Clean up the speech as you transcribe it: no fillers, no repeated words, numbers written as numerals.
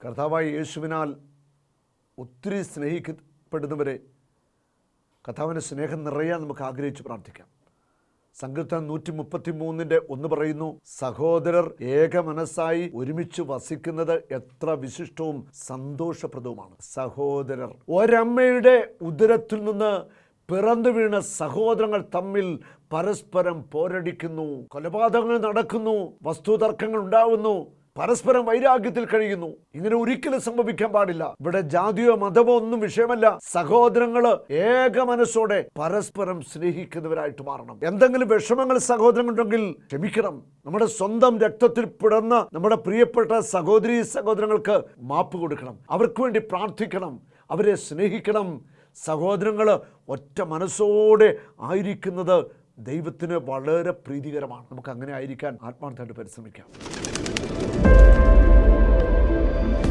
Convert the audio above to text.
കർത്താവായ യേശുവിനാൽ ഒത്തിരി സ്നേഹിക്കപ്പെടുന്നവരെ കർത്താവിൻ്റെ സ്നേഹം നിറയാൻ നമുക്ക് ആഗ്രഹിച്ച് പ്രാർത്ഥിക്കാം. സങ്കീർത്തനം 133:1 പറയുന്നു, സഹോദരർ ഏക മനസ്സായി ഒരുമിച്ച് വസിക്കുന്നത് എത്ര വിശിഷ്ടവും സന്തോഷപ്രദവുമാണ്. സഹോദരർ, ഒരമ്മയുടെ ഉദരത്തിൽ നിന്ന് പിറന്നു വീണ സഹോദരങ്ങൾ തമ്മിൽ പരസ്പരം പോരടിക്കുന്നു, കൊലപാതകങ്ങൾ നടക്കുന്നു, വസ്തുതർക്കങ്ങൾ ഉണ്ടാകുന്നു, പരസ്പരം വൈരാഗ്യത്തിൽ കഴിയുന്നു. ഇങ്ങനെ ഒരിക്കലും സംഭവിക്കാൻ പാടില്ല. ഇവിടെ ജാതിയോ മതമോ ഒന്നും വിഷയമല്ല. സഹോദരങ്ങൾ ഏക മനസ്സോടെ പരസ്പരം സ്നേഹിക്കുന്നവരായിട്ട് മാറണം. എന്തെങ്കിലും വിഷമങ്ങൾ സഹോദരങ്ങളുണ്ടെങ്കിൽ ക്ഷമിക്കണം. നമ്മുടെ സ്വന്തം രക്തത്തിൽ പിറന്ന നമ്മുടെ പ്രിയപ്പെട്ട സഹോദരീ സഹോദരങ്ങൾക്ക് മാപ്പ് കൊടുക്കണം. അവർക്ക് വേണ്ടി പ്രാർത്ഥിക്കണം, അവരെ സ്നേഹിക്കണം. സഹോദരങ്ങൾ ഒറ്റ മനസ്സോടെ ആയിരിക്കുന്നത് ദൈവത്തിന് വളരെ പ്രീതികരമാണ്. നമുക്ക് അങ്ങനെ ആയിരിക്കാൻ ആത്മാർത്ഥമായിട്ട് പരിശ്രമിക്കാം.